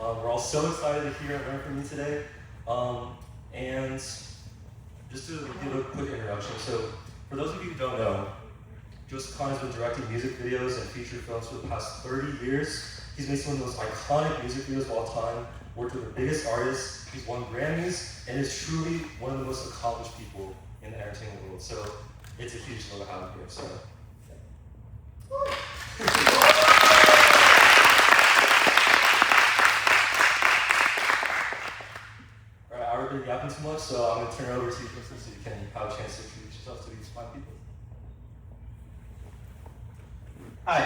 We're all so excited to hear and learn from you today. And just to give a quick introduction, so for those of you who don't know, Joseph Kahn has been directing music videos and feature films for the past 30 years. He's made some of the most iconic music videos of all time, worked with the biggest artists, he's won Grammys, and is truly one of the most accomplished people in the entertainment world. So it's a huge deal to have him here. So. All right, I've been yapping too much, so I'm going to turn it over to you, Kristen, so you can have a chance to introduce yourself to these fine people. Hi,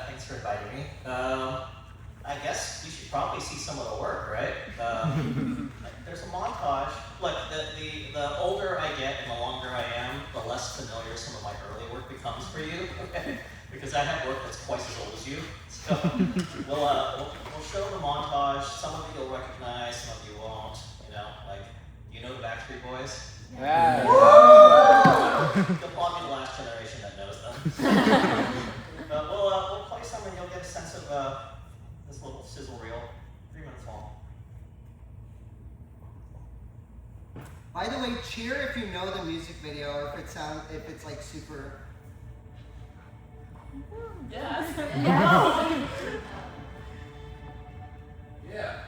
thanks for inviting me. I guess you should probably see some of the work, right? There's a montage. Look, the older I get and the longer I am, the less familiar some of my early work becomes for you, okay? Because I have work that's twice as old as you. So we'll show the montage. Some of it you'll recognize, some of you won't. You know the Backstreet Boys? Yeah. You'll probably be the last generation that knows them. We'll play some and you'll get a sense of this little sizzle reel, 3 minutes long. By the way, cheer if you know the music video or if it's like super. Yes. Yes. Yeah.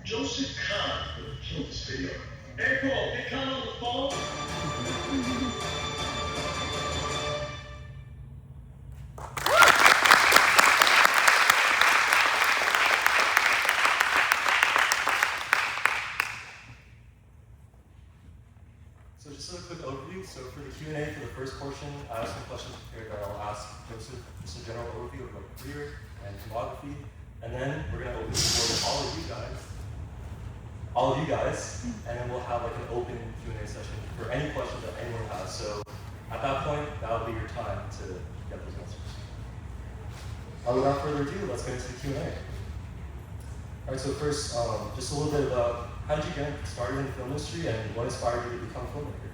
Joseph Kahn would have killed this video. Hey, Paul, get Kahn on the phone. So just a quick overview. So for the Q&A for the first portion, I have some questions prepared that I'll ask Joseph, just a general overview of like career and filmography. And then we're going to open the floor to all of you guys, and then we'll have like an open Q&A session for any questions that anyone has. So at that point, that'll be your time to get those answers. Without further ado, let's get into the Q&A. All right, so first, just a little bit about how did you get started in the film industry and what inspired you to become a filmmaker?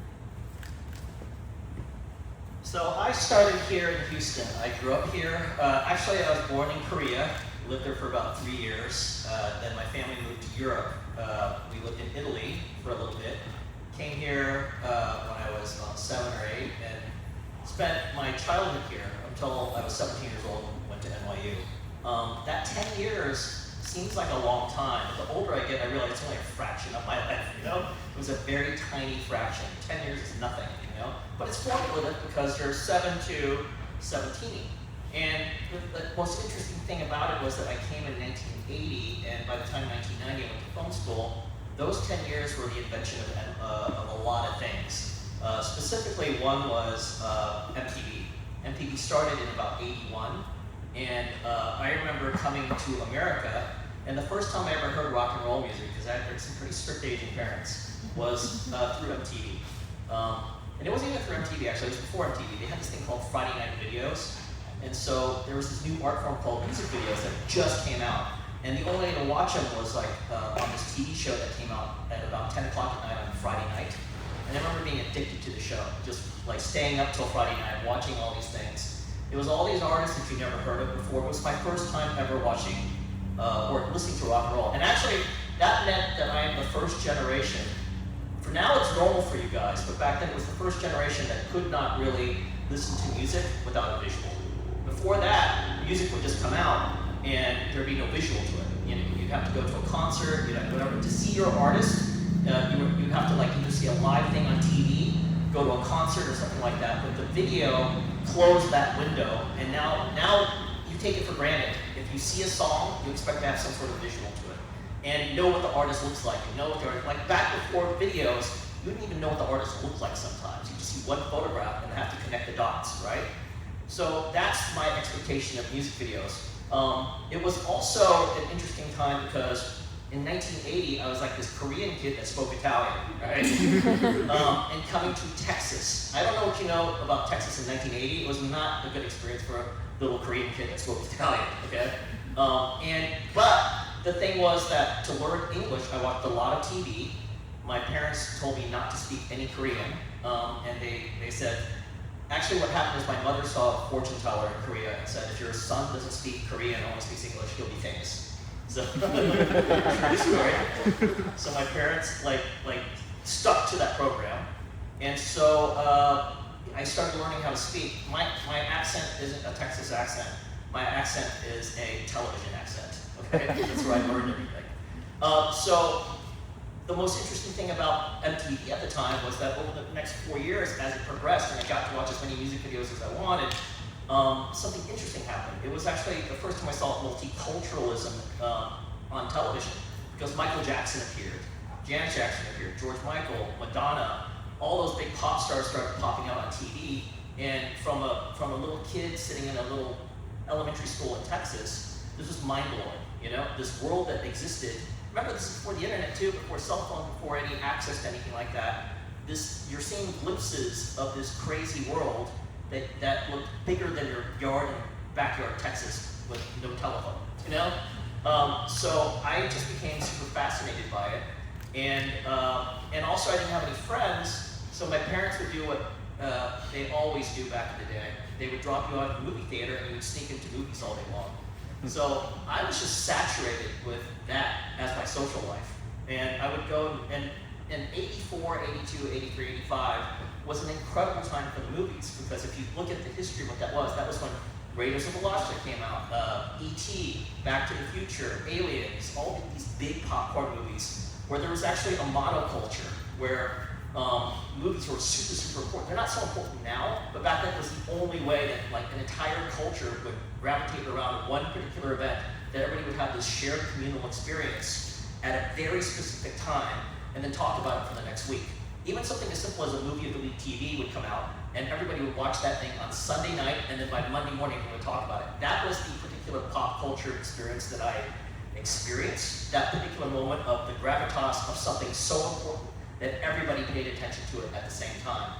So I started here in Houston. I grew up here. Actually, I was born in Korea. Lived there for about 3 years. Then my family moved to Europe. We lived in Italy for a little bit. Came here when I was about 7 or 8 and spent my childhood here until I was 17 years old and went to NYU. That 10 years seems like a long time. But the older I get, I realize it's only a fraction of my life, you know? It was a very tiny fraction. 10 years is nothing, you know? But it's formulative because you're 7 to 17. And the most interesting thing about it was that I came in 1980, and by the time 1990 I went to film school, those 10 years were the invention of a lot of things. Specifically, one was MTV. MTV started in about 81, and I remember coming to America And the first time I ever heard rock and roll music, because I had some pretty strict Asian parents, was through MTV. And it wasn't even through MTV, actually, it was before MTV. They had this thing called Friday Night Videos. And so there was this new art form called music videos that just came out. And the only way to watch them was like on this TV show that came out at about 10 o'clock at night on Friday night. And I remember being addicted to the show, just like staying up till Friday night, watching all these things. It was all these artists that you never heard of before. It was my first time ever watching or listening to rock and roll. And actually, that meant that I am the first generation. For now, it's normal for you guys, but back then it was the first generation that could not really listen to music without a visual. Before that, music would just come out and there'd be no visual to it. You know, you'd have to go to a concert, you'd have to whatever. To see your artist, you'd have to like either see a live thing on TV, go to a concert or something like that. But the video closed that window, and now you take it for granted. If you see a song, you expect to have some sort of visual to it, and know what the artist looks like. You know what they're like. Back before videos, you didn't even know what the artist looked like sometimes. You just see one photograph and have to connect the dots, right? So that's my expectation of music videos. It was also an interesting time because in 1980, I was like this Korean kid that spoke Italian, right? And coming to Texas. I don't know what you know about Texas in 1980. It was not a good experience for a little Korean kid that spoke Italian, okay? But the thing was that to learn English, I watched a lot of TV. My parents told me not to speak any Korean, and they said, actually what happened is my mother saw a fortune teller in Korea and said, if your son doesn't speak Korean, only speaks English, he'll be famous. So, true story. So my parents like stuck to that program, and so I started learning how to speak. My accent isn't a Texas accent. My accent is a television accent. Okay, that's where I learned everything. So the most interesting thing about MTV at the time was that over the next 4 years, as it progressed, and I got to watch as many music videos as I wanted, something interesting happened. It was actually the first time I saw multiculturalism on television, because Michael Jackson appeared, Janet Jackson appeared, George Michael, Madonna, all those big pop stars started popping out on TV, and from a little kid sitting in a little elementary school in Texas, this was mind-blowing, you know? This world that existed. Remember, this is before the internet too, before cell phones, before any access to anything like that. You're seeing glimpses of this crazy world that looked bigger than your yard and backyard Texas with no telephone, you know? So I just became super fascinated by it. And also I didn't have any friends, so my parents would do what they always do back in the day. They would drop you out of the movie theater and you would sneak into movies all day long. So I was just saturated with that as my social life. And I would go, and in 84, 82, 83, 85 was an incredible time for the movies, because if you look at the history of what that was when Raiders of the Lost Ark came out, E.T., Back to the Future, Aliens, all these big popcorn movies, where there was actually a monoculture, where movies were super, super important. They're not so important now, but back then it was the only way that like an entire culture would gravitate around one particular event, that everybody would have this shared communal experience at a very specific time, and then talk about it for the next week. Even something as simple as a movie of the week TV would come out, and everybody would watch that thing on Sunday night, and then by Monday morning we would talk about it. That was the particular pop culture experience that I experienced, that particular moment of the gravitas of something so important that everybody paid attention to it at the same time.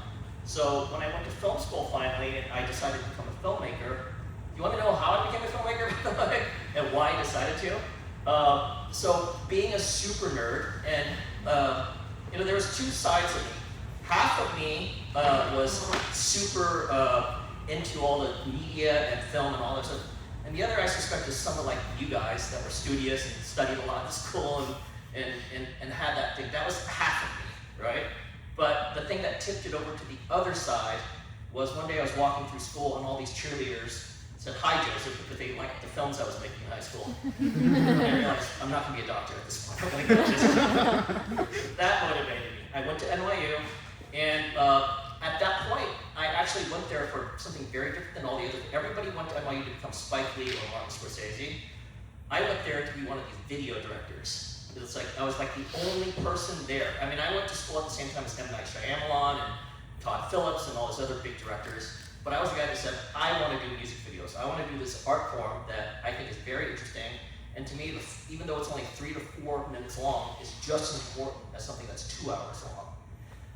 So when I went to film school finally, and I decided to become a filmmaker, you want to know how I became a filmmaker, by the way, and why I decided to? So being a super nerd, and there was two sides of me. Half of me was super into all the media and film and all that stuff, and the other I suspect is someone like you guys that were studious and studied a lot at school and had that thing. That was half of me, right? But the thing that tipped it over to the other side was one day I was walking through school and all these cheerleaders said, "Hi, Joseph," because they liked the films I was making in high school. And I realized, I'm not going to be a doctor at this point. I'm going to go just... That motivated me. I went to NYU, and at that point, I actually went there for something very different than all the others. Everybody went to NYU to become Spike Lee or Martin Scorsese. I went there to be one of these video directors. It's like, I was like the only person there. I mean, I went to school at the same time as M. Night Shyamalan and Todd Phillips and all those other big directors. But I was the guy that said, I want to do music videos. I want to do this art form that I think is very interesting. And to me, even though it's only 3 to 4 minutes long, is just as important as something that's 2 hours long.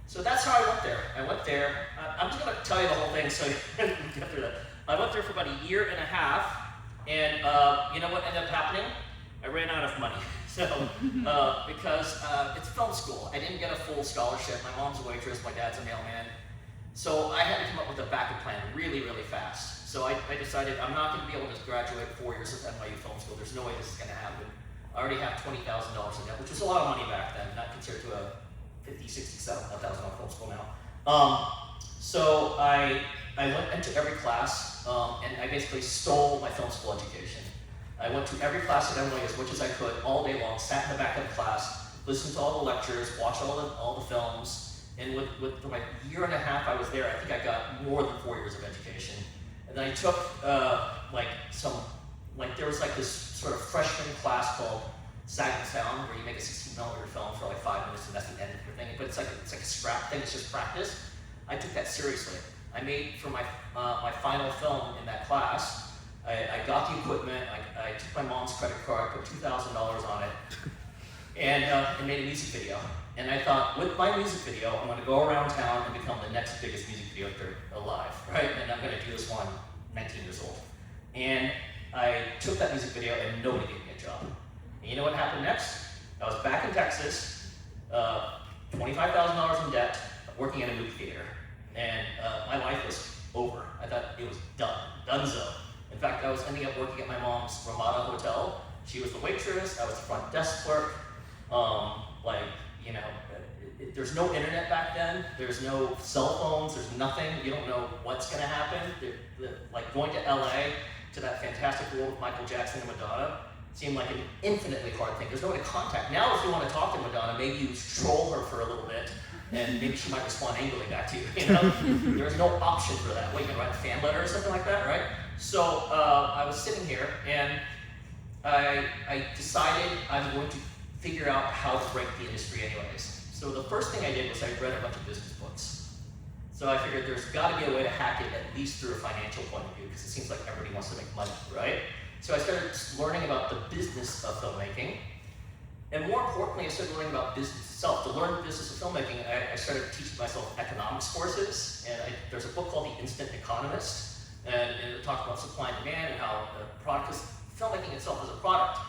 So that's how I went there. I went there. I'm just going to tell you the whole thing so you can get through that. I went there for about a year and a half, and you know what ended up happening? I ran out of money. So, because it's film school, I didn't get a full scholarship. My mom's a waitress, my dad's a mailman. So I had to come up with a backup plan really, really fast. So I decided I'm not going to be able to graduate 4 years of NYU Film School. There's no way this is going to happen. I already have $20,000 in debt, which was a lot of money back then, not compared to a $50,000, $60,000, $7,000 film school now. So I went into every class, and I basically stole my film school education. I went to every class at NYU as much as I could, all day long, sat in the back of the class, listened to all the lectures, watched all the films, and for my year and a half I was there, I think I got more than 4 years of education. And then I took there was like this sort of freshman class called Sag and Sound, where you make a 16mm film for like 5 minutes and that's the end of your thing. But it's like a scrap thing, it's just practice. I took that seriously. I made for my final film in that class, I got the equipment, I took my mom's credit card, put $2,000 on it, and made a music video. And I thought, with my music video, I'm going to go around town and become the next biggest music video actor alive, right? And I'm going to do this while I'm 19 years old. And I took that music video and nobody gave me a job. And you know what happened next? I was back in Texas, $25,000 in debt, working in a movie theater. And my life was over. I thought it was done, donezo. In fact, I was ending up working at my mom's Ramada Hotel. She was the waitress, I was the front desk clerk. There's no internet back then. There's no cell phones. There's nothing. You don't know what's going to happen. Like going to LA to that fantastic world with Michael Jackson and Madonna seemed like an infinitely hard thing. There's no way to contact. Now, if you want to talk to Madonna, maybe you troll her for a little bit, and maybe she might respond angrily back to you. You know, there's no option for that. Well, you can write a fan letter or something like that, right? So I was sitting here, and I decided I'm going to figure out how to break the industry anyways. So the first thing I did was I read a bunch of business books. So I figured there's got to be a way to hack it, at least through a financial point of view, because it seems like everybody wants to make money, right? So I started learning about the business of filmmaking. And more importantly, I started learning about business itself. To learn the business of filmmaking, I started teaching myself economics courses. And there's a book called The Instant Economist. And it talks about supply and demand and how the product is, filmmaking itself is a product.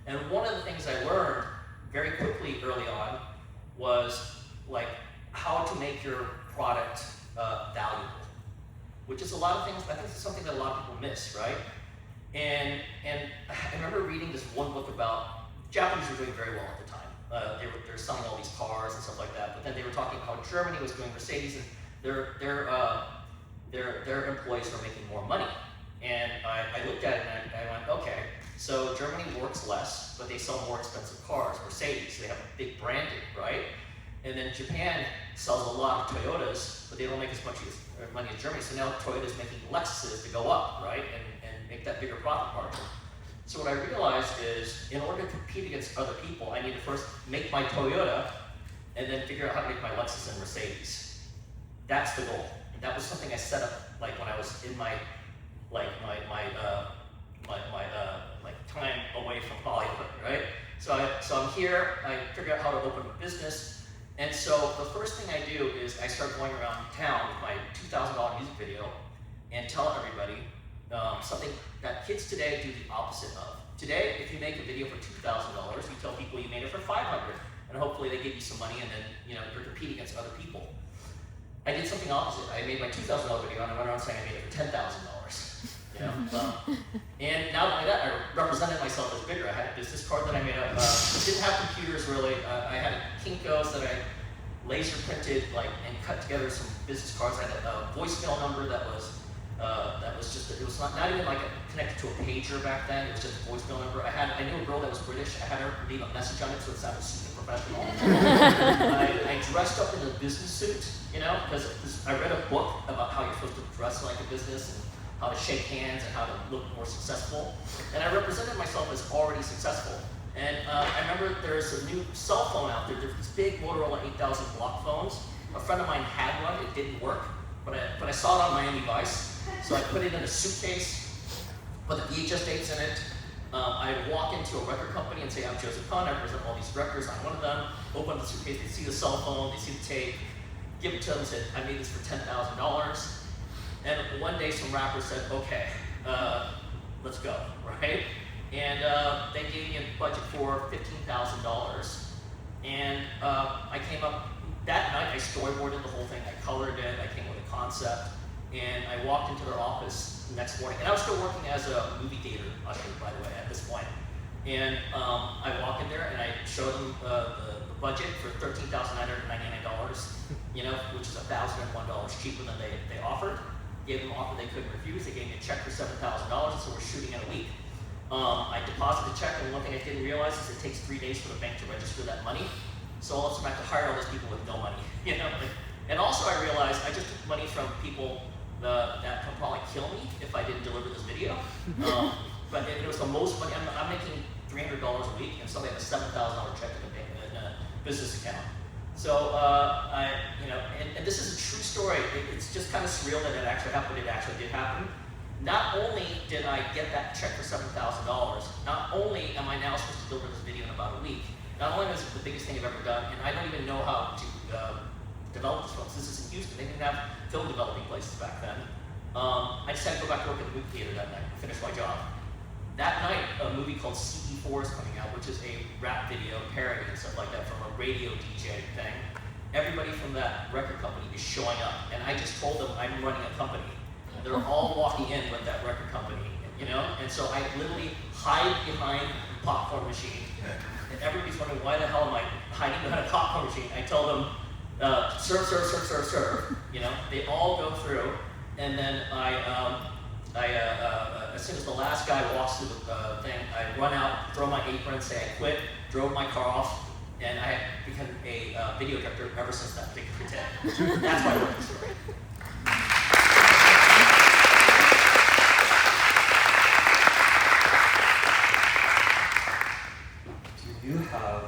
And one of the things I learned very quickly early on was like how to make your product valuable, which is a lot of things. I think it's something that a lot of people miss, right? And I remember reading this one book about Japanese were doing very well at the time. They were selling all these cars and stuff like that. But then they were talking about how Germany was doing Mercedes, and their employees were making more money. And I looked at it and I went, okay. So Germany works less, but they sell more expensive cars, Mercedes, they have a big branding, right? And then Japan sells a lot of Toyotas, but they don't make as much money as Germany. So now Toyota's making Lexuses to go up, right? And make that bigger profit margin. So what I realized is, in order to compete against other people, I need to first make my Toyota, and then figure out how to make my Lexus and Mercedes. That's the goal. And that was something I set up like when I was in my time away from Hollywood, right? So I'm here, I figure out how to open a business, and so the first thing I do is I start going around town with my $2,000 music video and tell everybody something that kids today do the opposite of. Today, if you make a video for $2,000, you tell people you made it for $500, and hopefully they give you some money, and then you're competing against other people. I did something opposite. I made my $2,000 video and I went around saying I made it for $10,000. And not only that, I represented myself as bigger. I had a business card that I made up. Didn't have computers really. I had Kinko's that I laser printed and cut together some business cards. I had a voicemail number that was just, it was not even connected to a pager back then. It was just a voicemail number. I knew a girl that was British. I had her leave a message on it so it sounded super professional. I dressed up in a business suit, because I read a book about how you're supposed to dress like a business and how to shake hands and how to look more successful. And I represented myself as already successful. And I remember there's a new cell phone out there. There's these big Motorola 8000 block phones. A friend of mine had one. It didn't work, but I saw it on Miami Vice. So I put it in a suitcase, put the VHS tapes in it, I would walk into a record company and say, I'm Joseph Kahn, I represent all these records, I'm one of them. Open up the suitcase, they see the cell phone, they see the tape, give it to them, said, I made this for $10,000. And one day some rapper said, okay, let's go, right? And they gave me a budget for $15,000. And I came up, that night I storyboarded the whole thing, I colored it, I came up with a concept, and I walked into their office the next morning. And I was still working as a movie theater usher, by the way, at this point. And I walk in there and I show them the budget for $13,999, you know, which is $1,001 cheaper than they offered. Gave them an offer they couldn't refuse. They gave me a check for $7,000, so we're shooting in a week. I deposited the check, and one thing I didn't realize is it takes 3 days for the bank to register that money. So all of a sudden I have to hire all those people with no money, you know. And also I realized I just took money from people that could probably kill me if I didn't deliver this video. But it was the most money. I'm making $300 a week, and somebody had a $7,000 check in a business account. So and this is a true story. It's just kind of surreal that it actually happened. It actually did happen. Not only did I get that check for $7,000, not only am I now supposed to deliver this video in about a week, not only is it the biggest thing I've ever done, and I don't even know how to develop this film. This is in Houston. They didn't have film developing places back then. I decided to go back to work at the movie theater that night and finish my job. That night, a movie called CE4 is coming out, which is a rap video parody and stuff like that from a radio DJ thing. Everybody from that record company is showing up, and I just told them I'm running a company. And they're all walking in with that record company, you know? And so I literally hide behind the popcorn machine. And everybody's wondering, why the hell am I hiding behind a popcorn machine? I tell them, serve, serve, serve, serve, serve. You know, they all go through, and then as soon as the last guy walks through the thing, I run out, throw my apron, say I quit, drove my car off, and I have become a video director ever since that particular day. That's my working story. Do you have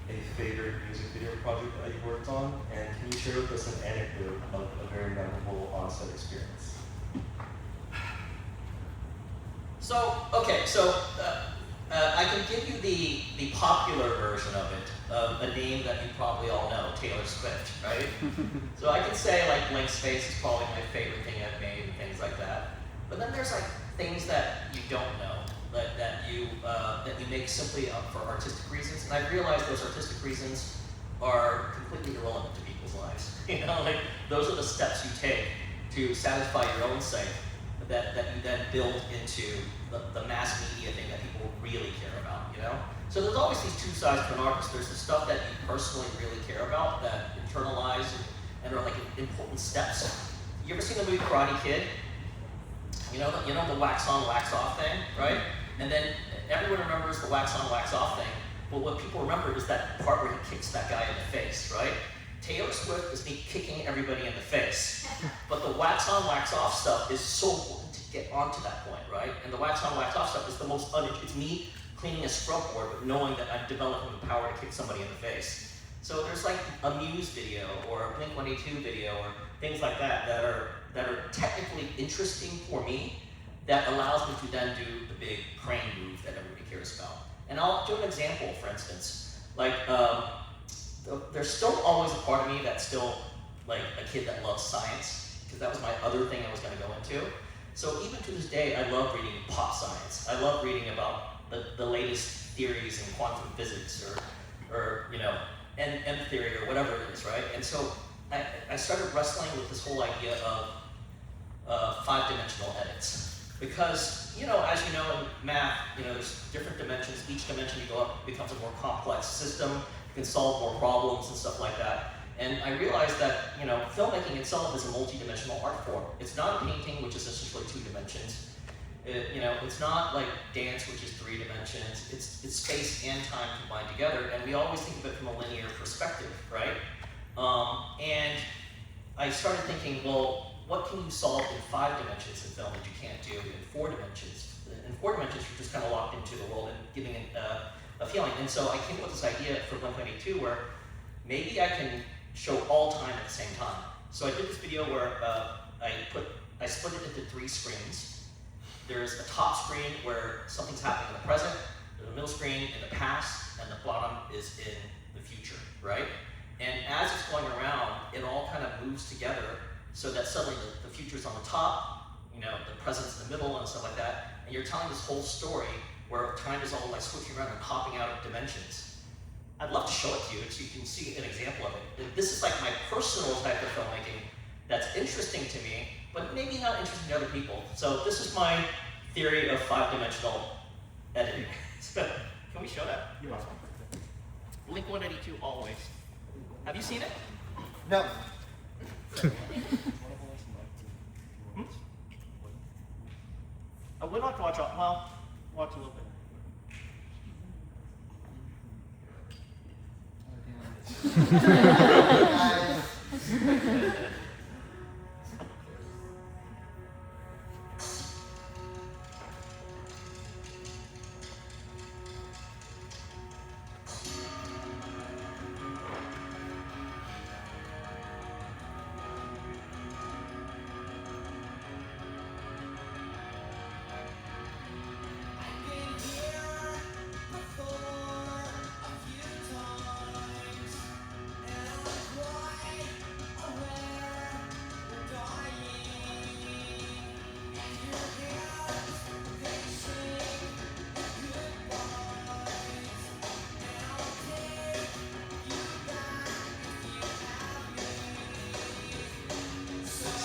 a favorite music video project that you worked on? And can you share with us an anecdote of a very memorable on-set experience? So I can give you the popular version of it, a name that you probably all know, Taylor Swift, right? So I can say like Blank Space is probably my favorite thing I've made and things like that. But then there's like things that you don't know, that you make simply up for artistic reasons. And I've realized those artistic reasons are completely irrelevant to people's lives. You know, like those are the steps you take to satisfy your own sake that you then build into the mass media thing that people really care about, you know? So there's always these two sides to an artist. There's the stuff that you personally really care about, that internalize and are like important steps. You ever seen the movie Karate Kid? You know the wax on, wax off thing, right? And then everyone remembers the wax on, wax off thing, but what people remember is that part where he kicks that guy in the face, right? Taylor Swift is me kicking everybody in the face. But the wax on, wax off stuff is so important to get onto that point, right? And the wax on, wax off stuff is the most it's me cleaning a scrub board, but knowing that I'm developing the power to kick somebody in the face. So there's like a Muse video or a Blink-182 video or things like that that are technically interesting for me, that allows me to then do the big crane move that everybody cares about. And I'll do an example, for instance. Like, there's still always a part of me that's still like a kid that loves science, because that was my other thing I was going to go into. So even to this day, I love reading pop science. I love reading about the latest theories in quantum physics or you know, M theory or whatever it is, right? And so I started wrestling with this whole idea of 5-dimensional edits. Because, you know, as you know in math, you know, there's different dimensions. Each dimension you go up becomes a more complex system. You can solve more problems and stuff like that. And I realized that, you know, filmmaking itself is a multi-dimensional art form. It's not a painting, which is essentially 2 dimensions. You know, it's not like dance, which is 3 dimensions. It's space and time combined together, and we always think of it from a linear perspective, right? And I started thinking, well, what can you solve in 5 dimensions in film that you can't do in 4 dimensions? In 4 dimensions, you're just kind of locked into the world and giving it a feeling. And so I came up with this idea for Blink-182 where maybe I can show all time at the same time. So I did this video where I split it into 3 screens. there's a top screen where something's happening in the present, there's a middle screen in the past, and the bottom is in the future, right? And as it's going around, it all kind of moves together so that suddenly the future's on the top, you know, the present's in the middle and stuff like that, and you're telling this whole story where time is all like switching around and popping out of dimensions. I'd love to show it to you so you can see an example of it. This is like my personal type of filmmaking that's interesting to me, but maybe not interesting to other people. So this is my theory of 5-dimensional editing. So, can we show that? You're welcome. Link 182 always. Have you seen it? No. I would like to watch, well, watch a little bit. Guys,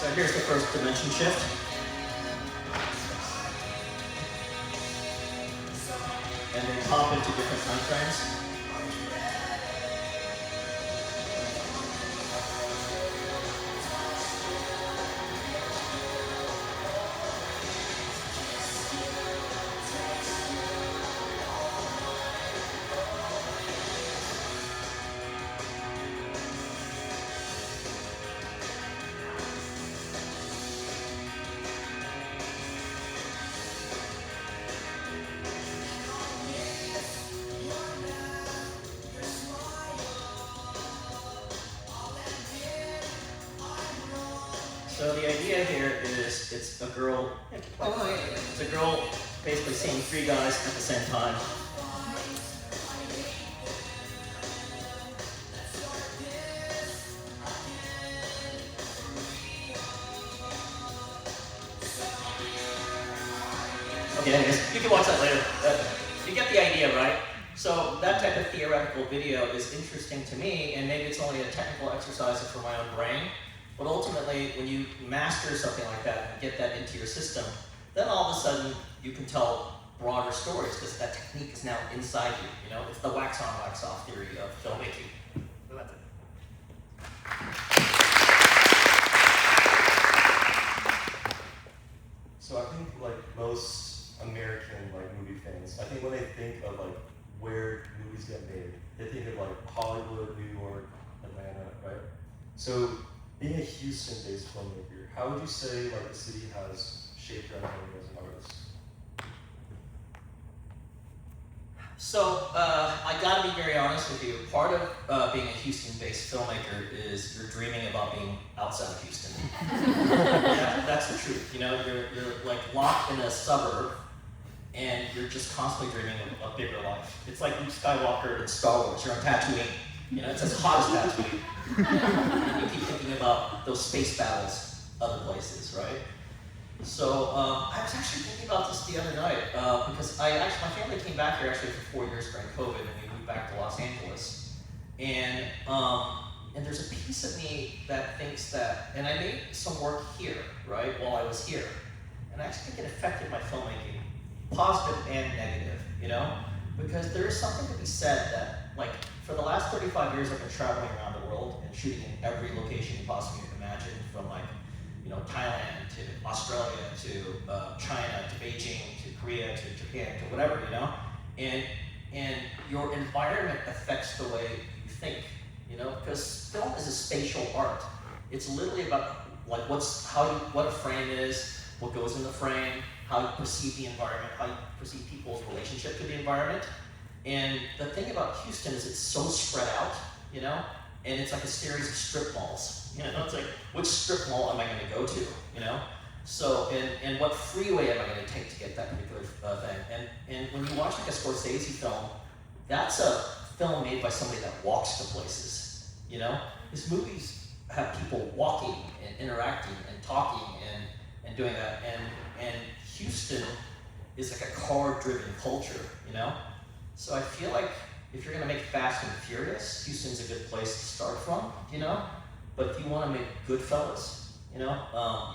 So here's the first dimension shift. And they pop into different time frames. So the idea here is it's a girl. oh, yeah. It's a girl basically seeing 3 guys at the same time. Okay, anyways, you can watch that later. You get the idea, right? So that type of theoretical video is interesting to me, and maybe it's only a technical exercise for my own brain. But ultimately, when you master something like that and get that into your system, then all of a sudden you can tell broader stories because that technique is now inside you. You know, it's the wax on, wax off theory of filmmaking. So that's it. So I think like most American like movie fans, I think when they think of like where movies get made, they think of like Hollywood, New York, Atlanta, right? So being a Houston-based filmmaker, how would you say like the city has shaped your identity as an artist? So I gotta be very honest with you. Part of being a Houston-based filmmaker is you're dreaming about being outside of Houston. That's the truth. You know, you're like locked in a suburb, and you're just constantly dreaming of a bigger life. It's like Luke Skywalker in Star Wars. You're on Tatooine. You know, it's as hot as Tatooine. And you keep thinking about those space battles other places, right? So I was actually thinking about this the other night because my family came back here actually for 4 years during COVID, and we moved back to Los Angeles. And there's a piece of me that thinks that, and I made some work here, right, while I was here, and I actually think it affected my filmmaking, positive and negative, you know, because there is something to be said that, like, for the last 35 years, I've been traveling around the world and shooting in every location you possibly imagine, from like, you know, Thailand to Australia to China to Beijing to Korea to Japan to whatever, you know, and your environment affects the way you think, you know, because film is a spatial art. It's literally about like what a frame is, what goes in the frame, how you perceive the environment, how you perceive people's relationship to the environment. And the thing about Houston is it's so spread out, you know, and it's like a series of strip malls. You know, it's like, which strip mall am I going to go to, you know? So, and what freeway am I going to take to get that particular thing? And when you watch like a Scorsese film, that's a film made by somebody that walks to places. You know, his movies have people walking and interacting and talking and doing that. And Houston is like a car-driven culture. You know, so I feel like if you're going to make Fast and Furious, Houston's a good place to start from. You know, but if you want to make Goodfellas, you know,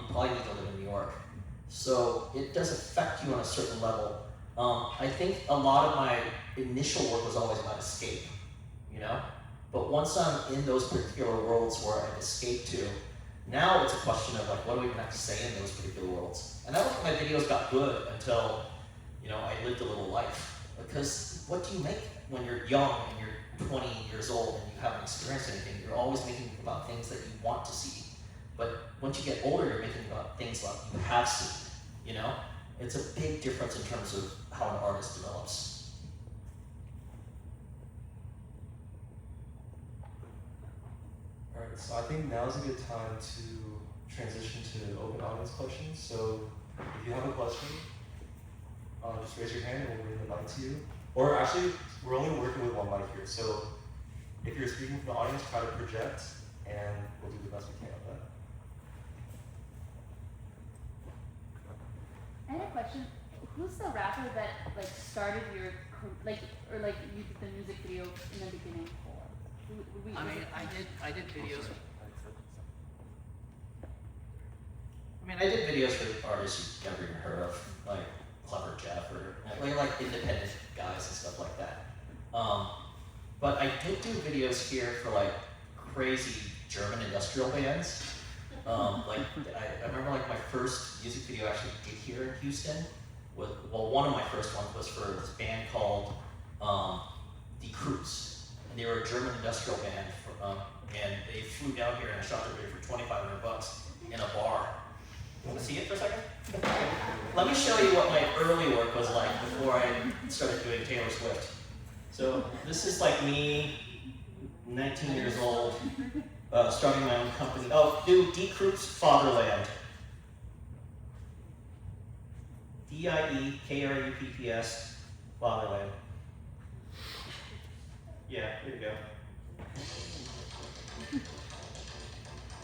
you probably need to live in New York. So it does affect you on a certain level. I think a lot of my initial work was always about escape, you know? But once I'm in those particular worlds where I've escaped to, now it's a question of like, what do we have to say in those particular worlds? And I don't think my videos got good until, you know, I lived a little life. Because what do you make when you're young and you're 20 years old and you haven't experienced anything? You're always making about things that you want to see. But once you get older, you're making about things like you have seen, you know? It's a big difference in terms of how an artist develops. Alright, so I think now is a good time to transition to open audience questions. So if you have a question, just raise your hand and we'll bring the mic to you. Or actually, we're only working with one mic here. So if you're speaking from the audience, try to project and we'll do the best we can with that. I had a question. Who's the rapper that like started your or you did the music video in the beginning for? I did videos. I did videos for artists you've never even heard of, like Clever Jeff or like independent guys and stuff like that. But I did do videos here for like crazy German industrial bands. I remember like my first music video I actually did here in Houston. One of my first ones was for this band called Die Kruz, and they were a German industrial band, and they flew down here and I shot their video for $2,500 in a bar. You want to see it for a second? Let me show you what my early work was like before I started doing Taylor Swift. So this is like me, 19 years old. Starting my own company. Oh, do Die Kruz Fatherland. DIEKRUPPS Fatherland. Yeah, here you go.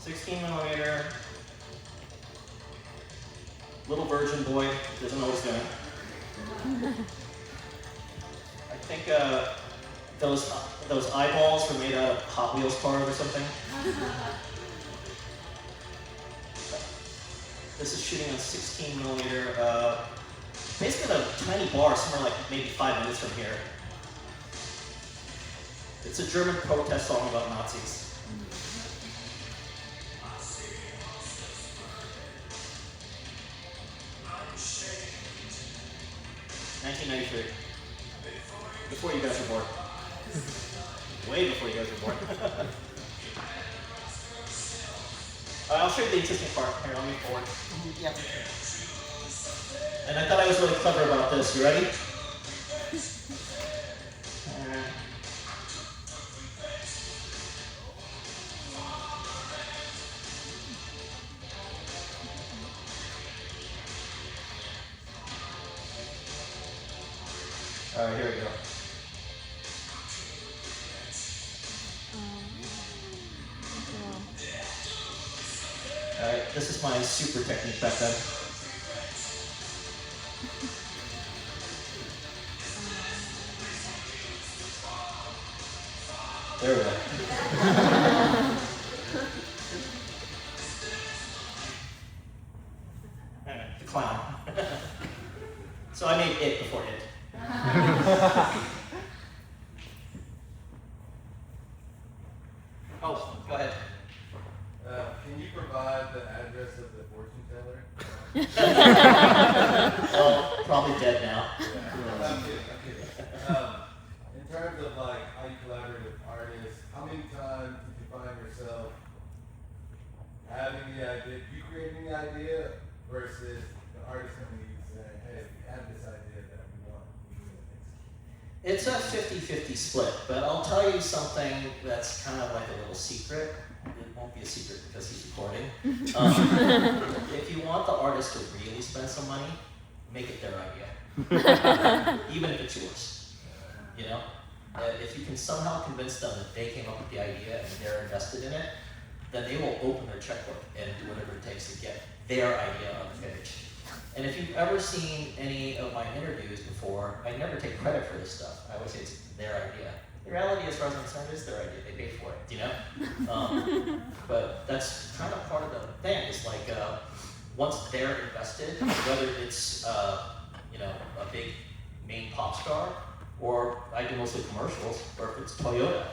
16mm. Little virgin boy, doesn't know what he's doing. I think those eyeballs were made out of Hot Wheels cars or something. This is shooting on 16mm. Basically a tiny bar, somewhere like maybe 5 minutes from here. It's a German protest song about Nazis. $1993. Before you guys were born. Way before you guys were born. I'll show you the interesting part. Here, let me forward. Yeah. And I thought I was really clever about this. You ready? All right, here we go. Alright, this is my super technique back then. There we go. The clown. So I made it before it. Oh, go ahead. Can you provide the address of the fortune teller? Oh, probably dead now. Yeah. I'm kidding. In terms of like how you collaborate with artists, how many times did you find yourself having the idea, you creating the idea versus the artist coming to you saying, hey, we have this idea that we want, we need to execute? It's a 50-50 split, but I'll tell you something that's kind of like a little secret. It won't be a secret because he's recording. If you want the artist to really spend some money, make it their idea. Even if it's yours. You know? If you can somehow convince them that they came up with the idea and they're invested in it, then they will open their checkbook and do whatever it takes to get their idea on the page. And if you've ever seen any of my interviews before, I never take credit for this stuff. I always say it's their idea. The reality, as far as I'm concerned, is their idea. They paid for it, you know? But that's kind of part of the thing. It's like once they're invested, whether it's you know, a big main pop star, or I do mostly commercials, or if it's Toyota,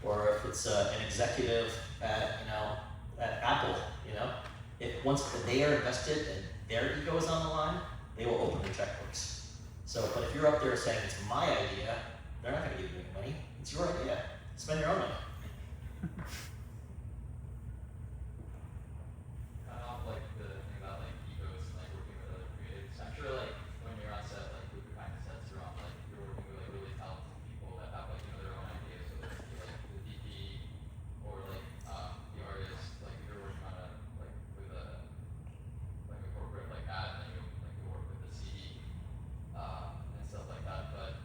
or if it's an executive at, you know, at Apple, you know, once they are invested and their ego is on the line, they will open their checkbooks. So, but if you're up there saying it's my idea, they're not going to give you any money. It's your idea. Spend your own money. Kind of like the thing about like egos and like working with other creatives. I'm sure like when you're on set, like with behind the sets, you're on like you're working with like really talented people that have like, you know, their own ideas, whether it's like the DP or like the artist. Like if you're working on a like with a corporate like ad, and then you work with the CD and stuff like that. But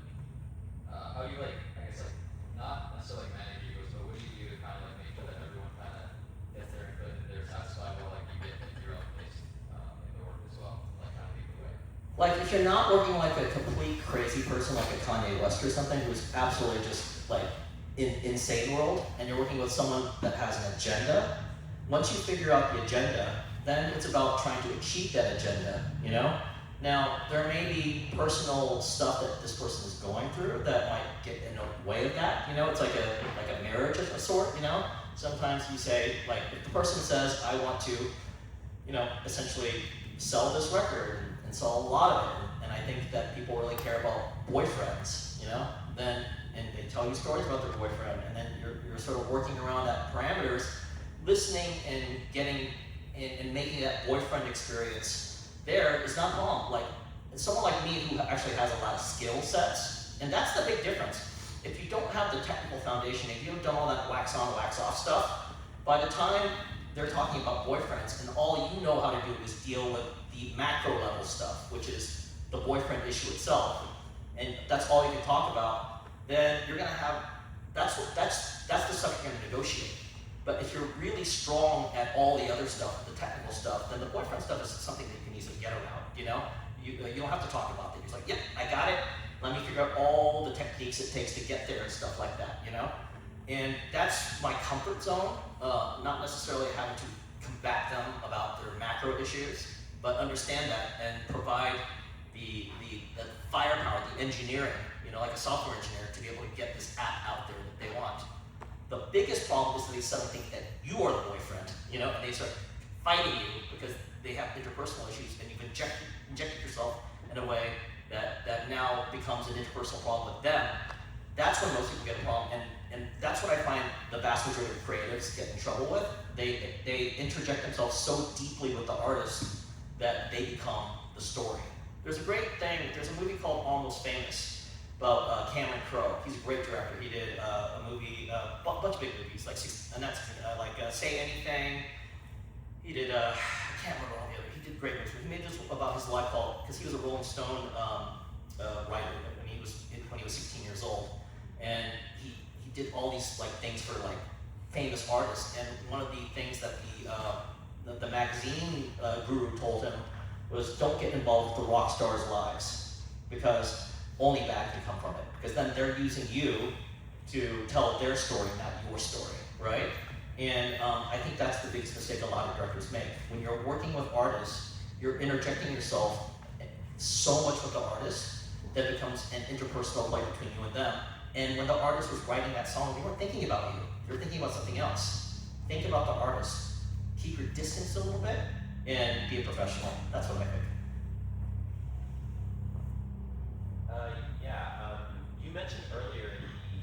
how do you like, I guess like not necessarily like manage egos, but what do you do to kind of like make sure that everyone kind of gets their input and they're satisfied while like you get like your own place in the work as well, like kind of lead the way? Like if you're not working like a complete crazy person like a Kanye West or something who's absolutely just like in insane world, and you're working with someone that has an agenda, once you figure out the agenda, then it's about trying to achieve that agenda, you know? Now, there may be personal stuff that this person is going through that might get in the way of that, you know? It's like a marriage of a sort, you know? Sometimes you say, like, if the person says, I want to, you know, essentially sell this record and sell a lot of it, and I think that people really care about boyfriends, you know? Then, and they tell you stories about their boyfriend, and then you're sort of working around that parameters, listening and getting, and making that boyfriend experience there is not wrong. Like, someone like me who actually has a lot of skill sets, and that's the big difference. If you don't have the technical foundation, if you haven't done all that wax on, wax off stuff, by the time they're talking about boyfriends, and all you know how to do is deal with the macro level stuff, which is the boyfriend issue itself, and that's all you can talk about, then you're gonna have, that's the stuff you're gonna negotiate. But if you're really strong at all the other stuff, the technical stuff, then the boyfriend stuff is something that you can easily get around, you know? You don't have to talk about it. You're just like, yep, I got it. Let me figure out all the techniques it takes to get there and stuff like that, you know? And that's my comfort zone, not necessarily having to combat them about their macro issues, but understand that and provide the firepower, the engineering, you know, like a software engineer, to be able to get this app out there that they want. The biggest problem is that they suddenly think that you are the boyfriend, you know, and they start fighting you because they have interpersonal issues, and you've injected yourself in a way that now becomes an interpersonal problem with them. That's when most people get a problem, and that's what I find the vast majority of creatives get in trouble with. They interject themselves so deeply with the artist that they become the story. There's a great thing, there's a movie called Almost Famous about Cameron Crowe. He's a great director. He did a movie, a bunch of big movies, like Say Anything. He did, I can't remember all the other, he did great movies. He made this about his life called, because he was a Rolling Stone writer when he was 16 years old. And he did all these like things for like famous artists. And one of the things that the magazine guru told him was, don't get involved with the rock stars' lives, because only bad can come from it. Because then they're using you to tell their story, not your story, right? And I think that's the biggest mistake a lot of directors make. When you're working with artists, you're interjecting yourself so much with the artist that it becomes an interpersonal fight between you and them. And when the artist was writing that song, they weren't thinking about you. They were thinking about something else. Think about the artist. Keep your distance a little bit and be a professional. That's what I think. You mentioned earlier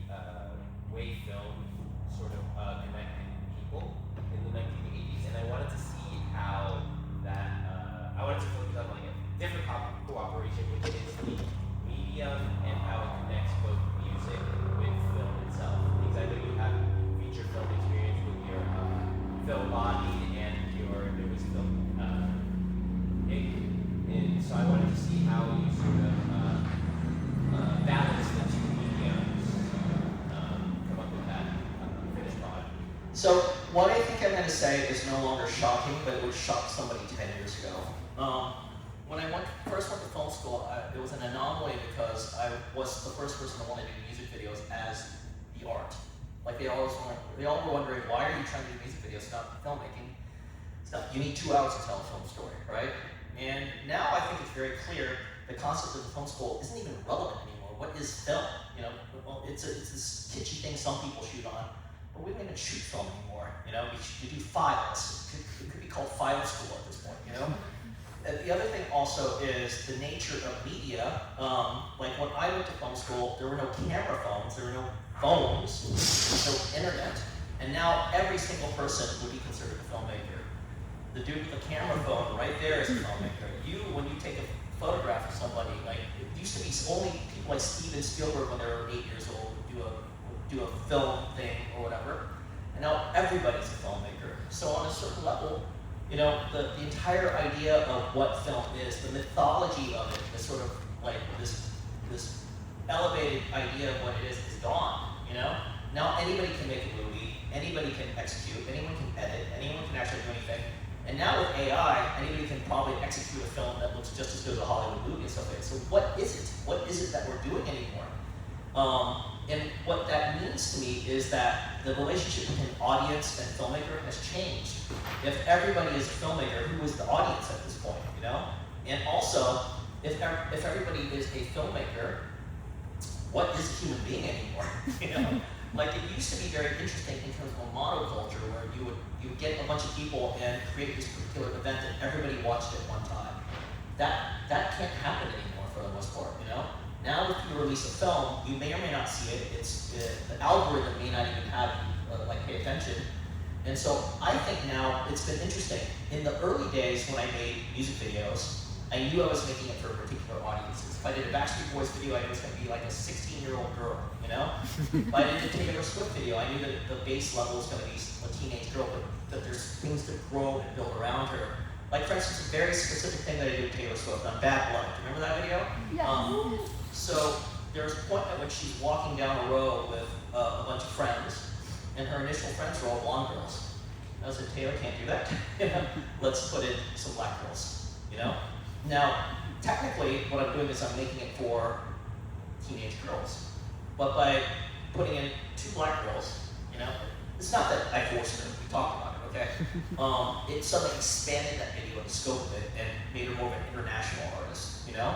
the way film sort of connected people in the 1980s, and I wanted to see how that, I wanted to focus on like a different cooperation, which is the medium and how it connects both to see how you sort of balance the two mediums, come up with that finished product. So what I think I'm going to say is no longer shocking, but it would shock somebody 10 years ago. When I first went to film school, it was an anomaly because I was the first person to want to do music videos as the art. Like they all were wondering, why are you trying to do music videos? It's not filmmaking. It's not, you need 2 hours to tell a film story, right? And now I think it's very clear the concept of the film school isn't even relevant anymore. What is film? You know, well, it's this kitschy thing some people shoot on, but we don't even shoot film anymore. You know, we do files. It could be called file school at this point. You know. And the other thing also is the nature of media. Like when I went to film school, there were no camera phones, there were no phones, no internet, and now every single person would be considered a filmmaker. The dude with the camera phone right there is a filmmaker. When you take a photograph of somebody, like it used to be only people like Steven Spielberg when they were 8 years old would do a film thing or whatever, and now everybody's a filmmaker. So on a certain level, you know, the entire idea of what film is, the mythology of it, the sort of like this elevated idea of what it is gone, you know? Now anybody can make a movie, anybody can execute, anyone can edit, anyone can actually do anything. And now with AI, anybody can probably execute a film that looks just as good as a Hollywood movie and stuff like that. So what is it? What is it that we're doing anymore? And what that means to me is that the relationship between audience and filmmaker has changed. If everybody is a filmmaker, who is the audience at this point, you know? And also, if everybody is a filmmaker, what is a human being anymore? You know? Like it used to be very interesting in terms of a monoculture where you would get a bunch of people and create this particular event that everybody watched at one time. That can't happen anymore for the most part, you know? Now if you release a film, you may or may not see it. The algorithm may not even have pay attention. And so I think now it's been interesting. In the early days when I made music videos, I knew I was making it for particular audiences. If I did a Backstreet Boys video, I knew it was going to be like a 16-year-old girl, you know? If I did a Taylor Swift video, I knew that the base level was going to be a teenage girl, but that there's things to grow and build around her. Like for instance, a very specific thing that I did with Taylor Swift on Bad Blood. Do you remember that video? Yeah. So there's a point at which she's walking down a road with a bunch of friends, and her initial friends are all blonde girls. And I said, Taylor, can't do that. Let's put in some black girls, you know? Now, technically, what I'm doing is I'm making it for teenage girls. But by putting in 2 black girls, you know, it's not that I forced her, we talked about it, okay? It suddenly expanded that video, the scope of it, and made her more of an international artist, you know?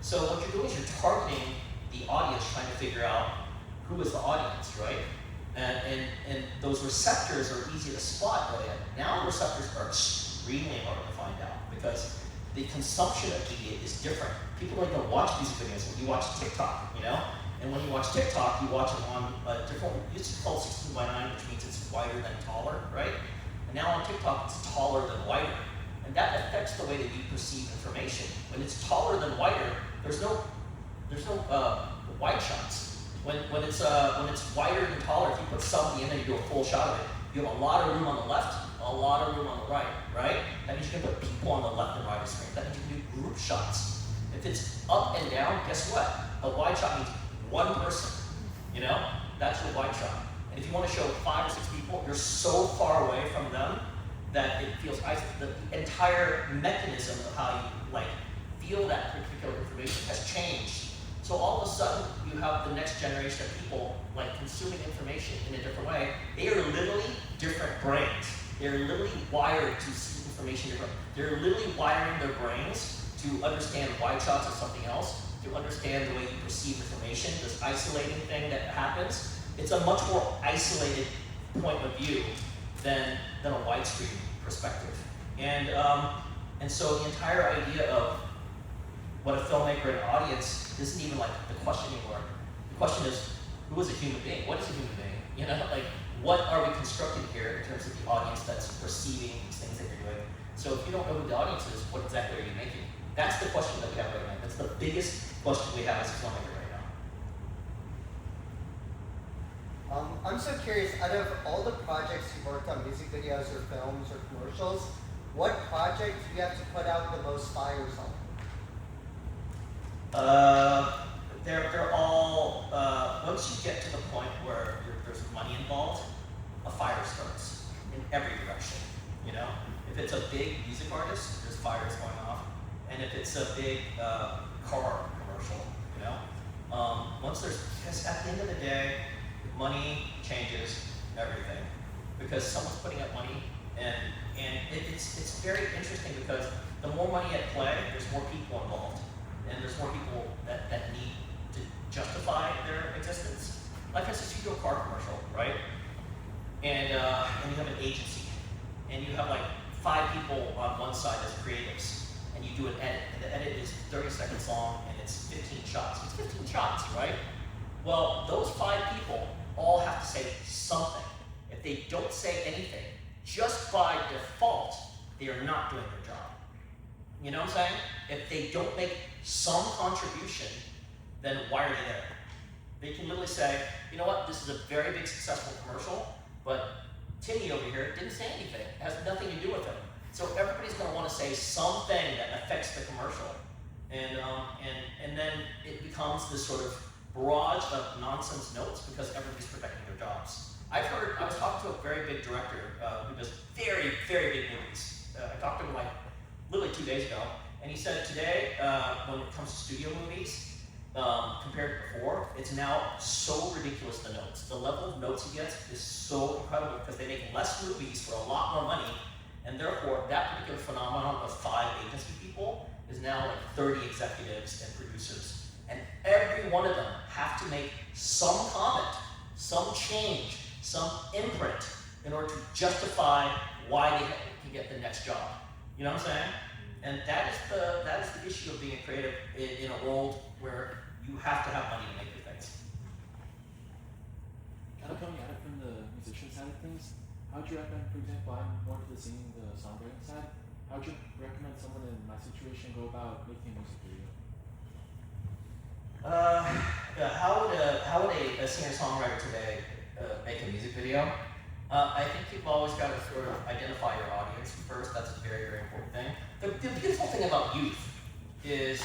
So what you're doing is you're targeting the audience, trying to figure out who is the audience, right? And those receptors are easy to spot early on. Now receptors are extremely hard to find out because the consumption of media is different. People don't even watch music videos. When you watch TikTok, you know? And when you watch TikTok, you watch it on a different, it's called 16:9, which means it's wider than taller, right? And now on TikTok, it's taller than wider. And that affects the way that you perceive information. When it's taller than wider, there's no wide shots. When it's wider than taller, if you put somebody in there, you do a full shot of it, you have a lot of room on the left, a lot of room on the right, right? That means you can put people on the left and right of the screen. That means you can do group shots. If it's up and down, guess what? A wide shot means one person, you know? That's a wide shot. And if you want to show 5 or 6 people, you're so far away from them that it feels isolated. The entire mechanism of how you feel that particular information has changed. So all of a sudden, you have the next generation of people consuming information in a different way. They are literally different brains. They're literally wired to see information different. They're literally wiring their brains to understand wide shots of something else, to understand the way you perceive information, this isolating thing that happens. It's a much more isolated point of view than a widescreen perspective. And so the entire idea of what a filmmaker and audience isn't even the question anymore. The question is, who is a human being? What is a human being? You know, what are we constructing here in terms of the audience that's perceiving these things that you're doing? So if you don't know who the audience is, what exactly are you making? That's the question that we have right now. That's the biggest question we have as a filmmaker right now. I'm so curious, out of all the projects you've worked on, music videos or films or commercials, what project do you have to put out the most fires on? They're all, once you get to the point where there's money involved, a fire starts in every direction, you know? If it's a big music artist, there's fires going off. And if it's a big car commercial, you know? Because at the end of the day, money changes everything. Because someone's putting up money, and it's very interesting because the more money at play, there's more people involved. And there's more people that need to justify their existence. Like for instance, you do a car commercial, right? And you have an agency, and you have like 5 people on one side as creatives, and you do an edit, and the edit is 30 seconds long, and it's 15 shots. It's 15 shots, right? Well, those 5 people all have to say something. If they don't say anything, just by default, they are not doing their job. You know what I'm saying? If they don't make some contribution, then why are they there? They can literally say, you know what, this is a very big successful commercial, but Timmy over here didn't say anything. It has nothing to do with him. So everybody's going to want to say something that affects the commercial. And then it becomes this sort of barrage of nonsense notes because everybody's protecting their jobs. I was talking to a very big director who does very, very big movies. I talked to him like literally 2 days ago, and he said today, when it comes to studio movies, compared to before, it's now so ridiculous, the notes. The level of notes he gets is so incredible because they make less movies for a lot more money, and therefore that particular phenomenon of 5 agency people is now like 30 executives and producers. And every one of them have to make some comment, some change, some imprint in order to justify why they can get the next job. You know what I'm saying? And that is the issue of being a creative in a world where you have to have money to make your things. Kind of coming at it from the musician side of things, how would you recommend, for example, I'm more to the singing, the songwriting side, how would you recommend someone in my situation go about making a music video? How would a singer-songwriter today make a music video? I think you've always got to sort of identify your audience first. That's a very, very important thing. The beautiful thing about youth is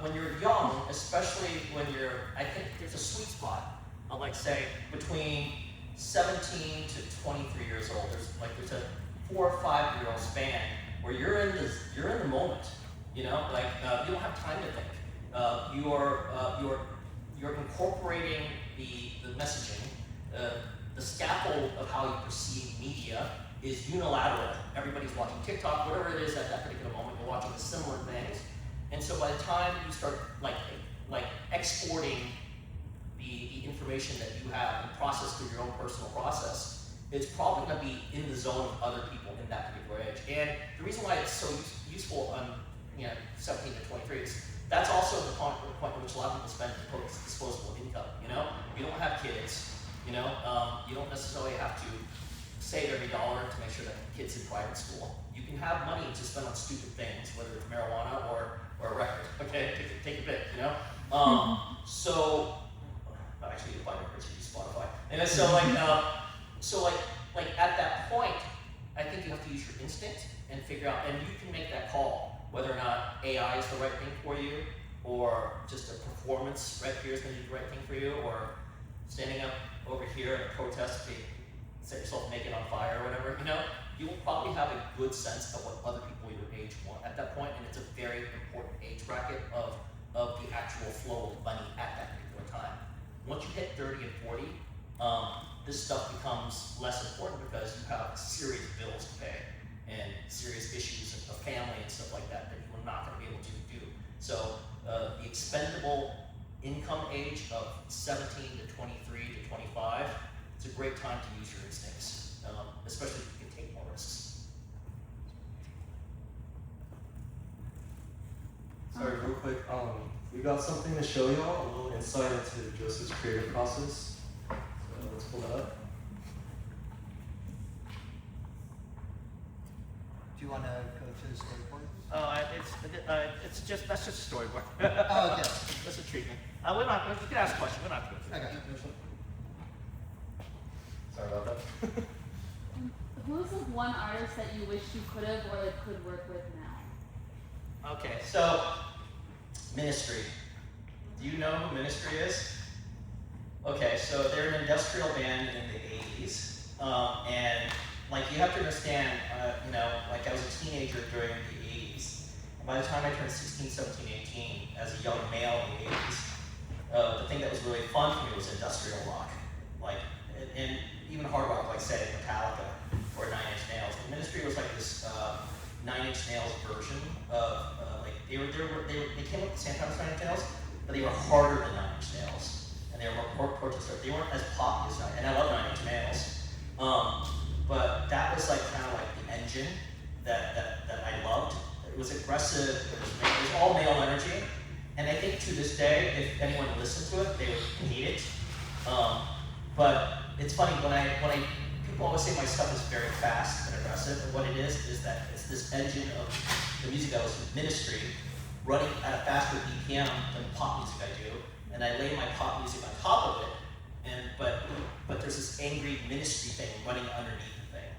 when you're young, especially when I think there's a sweet spot of like say between 17 to 23 years old. There's a 4 or 5 year old span where you're in the moment. You know, like you don't have time to think. You're incorporating the messaging. The scaffold of how you perceive media is unilateral. Everybody's watching TikTok, whatever it is at that particular moment, you're watching the similar things. And so by the time you start like exporting the information that you have and process through your own personal process, it's probably going to be in the zone of other people in that particular age. And the reason why it's so useful on 17 to 23 is that's also the point at which a lot of people spend disposable income. You know, you don't have kids. You know, you don't necessarily have to save every dollar to make sure that the kid's in private school. You can have money to spend on stupid things, whether it's marijuana or a record. Okay, take a bit. You know, actually, you buy records, you use Spotify. And so like at that point, I think you have to use your instinct and figure out, and you can make that call whether or not AI is the right thing for you, or just a performance right here is going to be the right thing for you, or standing up over here at a protest, set yourself naked on fire or whatever, you know, you will probably have a good sense of what other people your age want at that point, and it's a very important age bracket of the actual flow of money at that particular time. Once you hit 30 and 40, this stuff becomes less important because you have serious bills to pay and serious issues of family and stuff like that you are not going to be able to do. So the expendable income age of 17 to 23 to 25, it's a great time to use your instincts, especially if you can take more risks. Sorry, real quick, we got something to show y'all, a little insight into Joseph's creative process. So let's pull that up. Do you want to go to the storyboard? That's just a storyboard. Oh, okay. That's a treatment. You can ask a question. We're not going to. Okay. Sorry about that. Who's the one artist that you wish you could have or like could work with now? Okay, so Ministry. Do you know who Ministry is? Okay, so they're an industrial band in the 80s. And like you have to understand, you know, like I was a teenager during the 80s. And by the time I turned 16, 17, 18, as a young male in the 80s, the thing that was really fun for me was industrial rock. Like, and even hard rock, like say Metallica or Nine Inch Nails. The Ministry was like this Nine Inch Nails version of, like, they came up at the same time as Nine Inch Nails, but they were harder than Nine Inch Nails. And they were more protester. They weren't as poppy as Nine, and I love Nine Inch Nails. But that was like kind of like the engine that I loved. It was aggressive, it was all male energy. And I think to this day, if anyone listened to it, they would hate it. But it's funny, people always say my stuff is very fast and aggressive, and what it is that it's this engine of the music that was Ministry running at a faster BPM than pop music I do, and I lay my pop music on top of it, and but there's this angry Ministry thing running underneath the thing.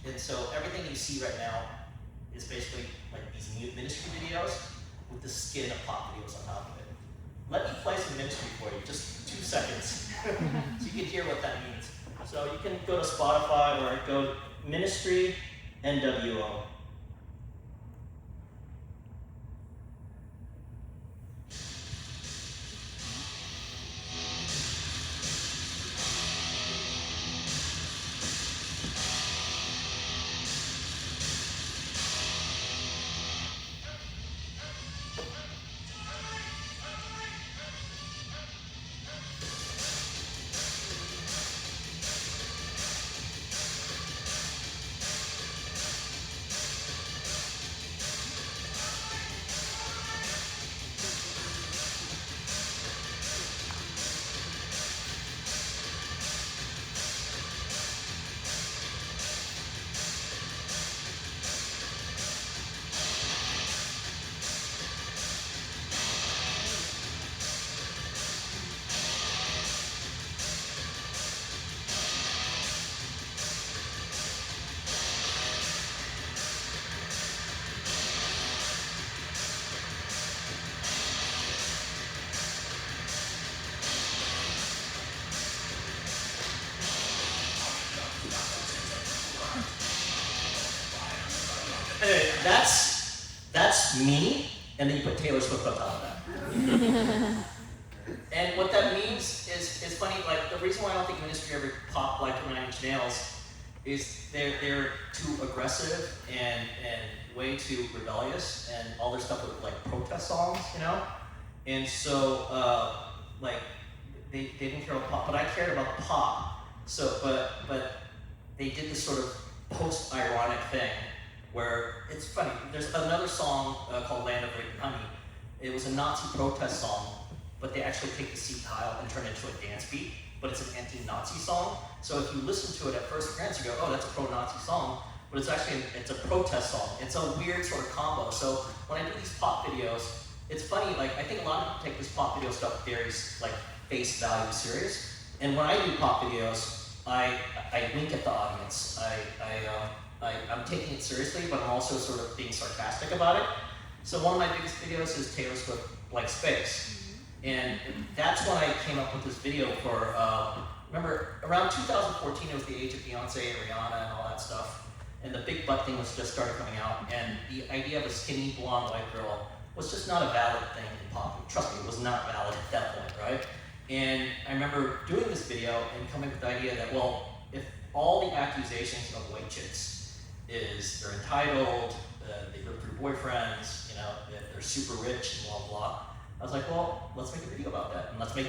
And so everything you see right now is basically like these Ministry videos with the skin of pop videos on top of it. Let me play some Ministry for you, just 2 seconds, so you can hear what that means. So you can go to Spotify or go Ministry NWO. Anyway, that's me, and then you put Taylor Swift on top of that. And what that means is funny, like the reason why I don't think Ministry ever popped like Nine Inch Nails is they're too aggressive and way too rebellious, and all their stuff with like protest songs, you know? And so like they didn't care about pop, but I cared about the pop. So but they did this sort of post-ironic thing where it's funny. There's another song called Land of Rape and Honey. It was a Nazi protest song, but they actually take the C tile and turn it into a dance beat, but it's an anti-Nazi song. So if you listen to it at first glance, you go, oh, that's a pro-Nazi song, but it's actually, it's a protest song. It's a weird sort of combo. So when I do these pop videos, it's funny, like I think a lot of people take this pop video stuff very like face value serious. And when I do pop videos, I wink at the audience. I'm taking it seriously, but I'm also sort of being sarcastic about it. So one of my biggest videos is Taylor Swift Like Space. And that's when I came up with this video for, remember, around 2014, it was the age of Beyonce and Rihanna and all that stuff. And the big butt thing was just started coming out. And the idea of a skinny, blonde, white girl was just not a valid thing in pop. Trust me, it was not valid at that point, right? And I remember doing this video and coming with the idea that, well, if all the accusations of white chicks is they're entitled, they live through boyfriends, you know, they're super rich and blah, blah. I was like, well, let's make a video about that, and let's make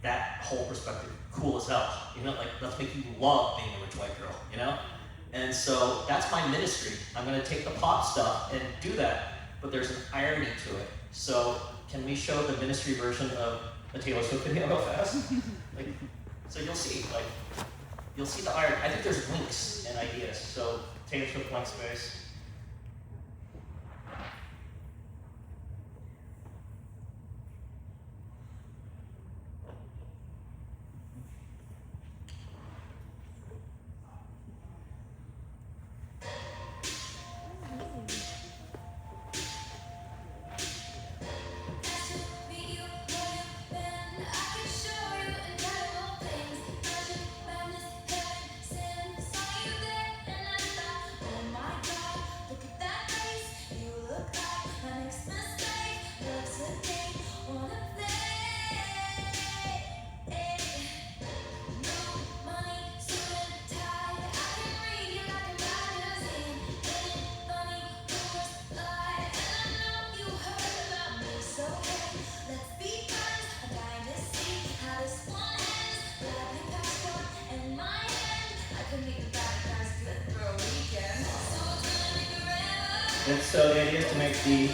that whole perspective cool as hell. You know, like, let's make you love being a rich white girl, you know? And so that's my ministry. I'm gonna take the pop stuff and do that, but there's an irony to it. So can we show the ministry version of a Taylor Swift video real fast? Like, so you'll see the irony. I think there's links and ideas. So Taylor Swift Blank Space. And so the idea is to make the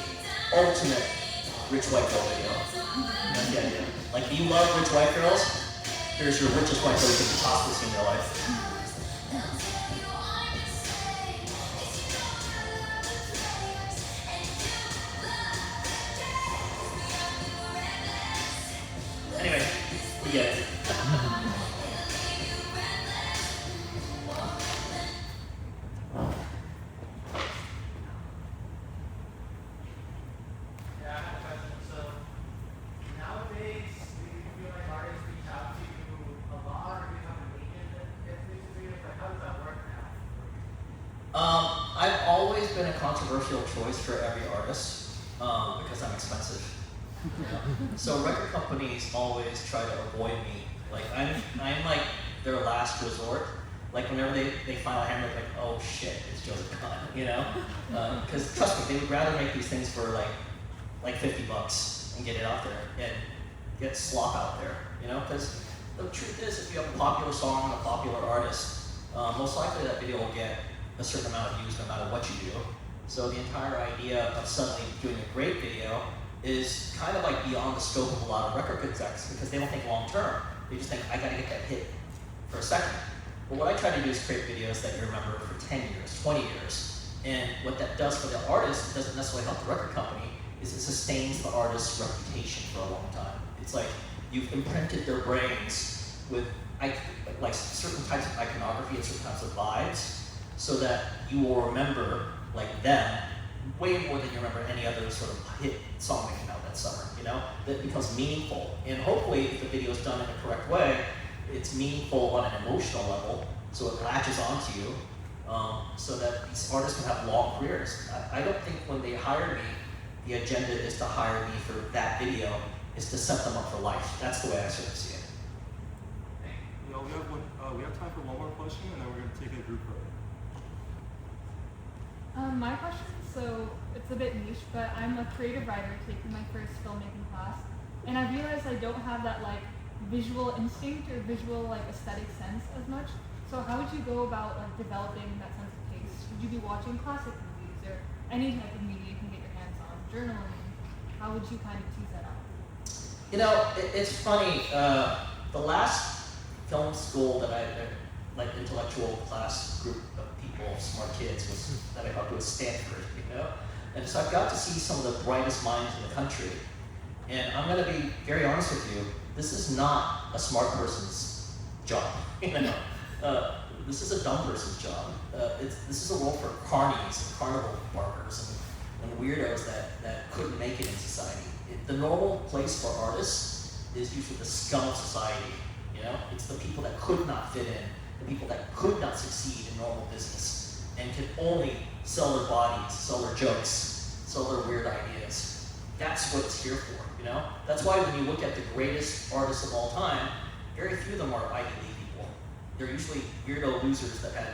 ultimate rich white girl video. That's the idea. Like, if you love rich white girls, here's your richest white girl you could possibly see in your life. Anyway, you get it. Yeah, I have a question. So nowadays, do you feel like artists reach out to you a lot, or do you have an agent that gets music videos? Like, how does that work now? I've always been a controversial choice for every artist because I'm expensive. You know? So record companies always try to avoid me. Like, I'm like their last resort. Like, whenever they file a hammer, they're like, oh shit, it's Joseph Kahn, you know? Because trust me, they would rather make these things for like $50 and get it out there and get slop out there, you know? Because the truth is, if you have a popular song, a popular artist, most likely that video will get a certain amount of views no matter what you do. So the entire idea of suddenly doing a great video is kind of like beyond the scope of a lot of record execs because they don't think long term. They just think, I gotta get that hit for a second. But what I try to do is create videos that you remember for 10 years, 20 years. And what that does for the artist, it doesn't necessarily help the record company, is it sustains the artist's reputation for a long time. It's like you've imprinted their brains with like certain types of iconography and certain types of vibes, so that you will remember like them way more than you remember any other sort of hit song that came out that summer, you know? That becomes meaningful. And hopefully, if the video is done in a correct way, it's meaningful on an emotional level, so it latches onto you, so that these artists can have long careers. I don't think when they hire me, the agenda is to hire me for that video, is to set them up for life. That's the way I sort of see it. You know, we have time for one more question, and then we're going to take a group photo. My question, so it's a bit niche, but I'm a creative writer taking my first filmmaking class, and I realized I don't have that like visual instinct or visual like aesthetic sense as much. So how would you go about like developing that sense of taste? Would you be watching classic movies or any type of media you can get your hands on? Journaling? How would you kind of tease that out? You know, it's funny. The last film school that like intellectual class group of people, smart kids, was that I got to was Stanford, you know? And so I've got to see some of the brightest minds in the country. And I'm gonna be very honest with you, this is not a smart person's job, you know? This is a dumb person's job. This is a role for carnies, carnival barkers, and weirdos that couldn't make it in society. The normal place for artists is usually the scum of society, you know? It's the people that could not fit in, the people that could not succeed in normal business and could only sell their bodies, sell their jokes, sell their weird ideas. That's what it's here for, you know? That's why when you look at the greatest artists of all time, very few of them are Ivy League people. They're usually weirdo losers that had,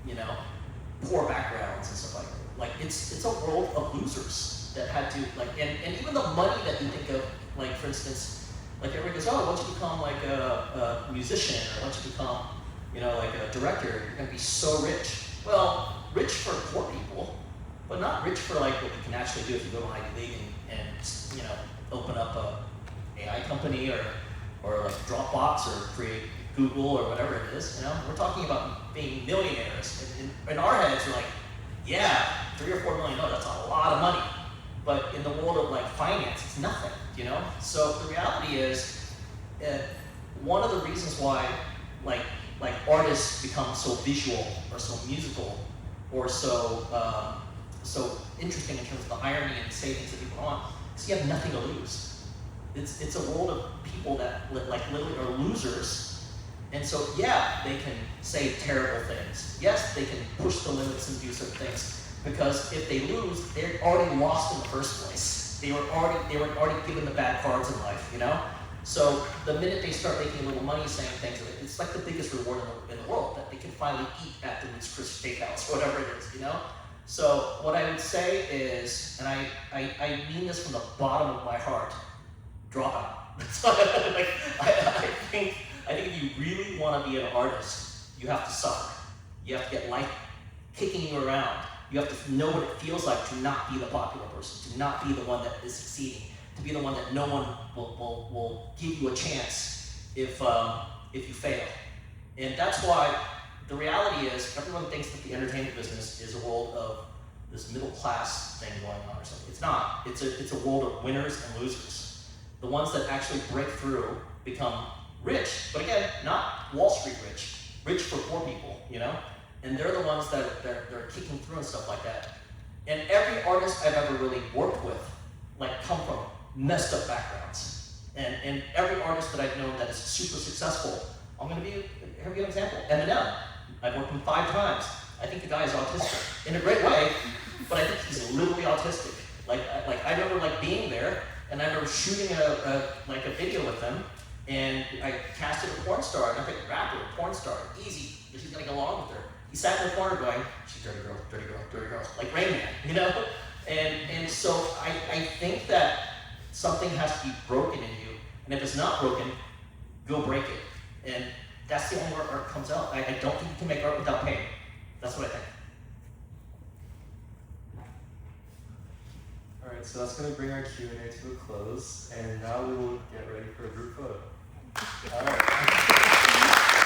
you know, poor backgrounds and stuff like that. Like, it's a world of losers that had to, like, and even the money that you think of, like, for instance, like everybody goes, oh, once you become like a musician, or once you become, you know, like a director, you're gonna be so rich. Well, rich for poor people, but not rich for like what you can actually do if you go to Ivy League and you know, open up a AI company or like Dropbox or create Google or whatever it is. You know, we're talking about being millionaires. In our heads, we're like, yeah, $3 or $4 million, that's a lot of money. But in the world of like finance, it's nothing. You know, so the reality is, one of the reasons why like artists become so visual or so musical or so interesting in terms of the irony and say things that people want, is you have nothing to lose. It's a world of people that like literally are losers, and so yeah, they can say terrible things. Yes, they can push the limits and do certain things, because if they lose, they're already lost in the first place. They were already given the bad cards in life, you know? So the minute they start making a little money saying things, it's like the biggest reward in the world, that they can finally eat at the Ruth's Chris Steakhouse, or whatever it is, you know? So what I would say is, and I mean this from the bottom of my heart, drop out. Like, I think if you really want to be an artist, You have to suffer. You have to get life kicking you around. You have to know what it feels like to not be the popular person, to not be the one that is succeeding, to be the one that no one will give you a chance if you fail. And that's why the reality is everyone thinks that the entertainment business is a world of this middle class thing going on or something. It's not. It's a world of winners and losers. The ones that actually break through become rich, but again, not Wall Street rich for poor people, you know? And they're the ones that they're kicking through and stuff like that. And every artist I've ever really worked with, like, come from messed up backgrounds. And every artist that I've known that is super successful, I'm gonna give you an example. Eminem, I've worked with him 5 times. I think the guy is autistic in a great way, but I think he's literally autistic. Like I remember like being there, and I remember shooting a video with him, and I casted a porn star, and I think rapper, porn star, easy, she's gonna go along with her. He sat in the corner going, she's dirty girl, dirty girl, dirty girl, like Rain Man, you know? And so I think that something has to be broken in you, and if it's not broken, go break it. And that's the only way art comes out. I don't think you can make art without pain. That's what I think. All right, so that's going to bring our Q&A to a close, and now we will get ready for a group photo. All right.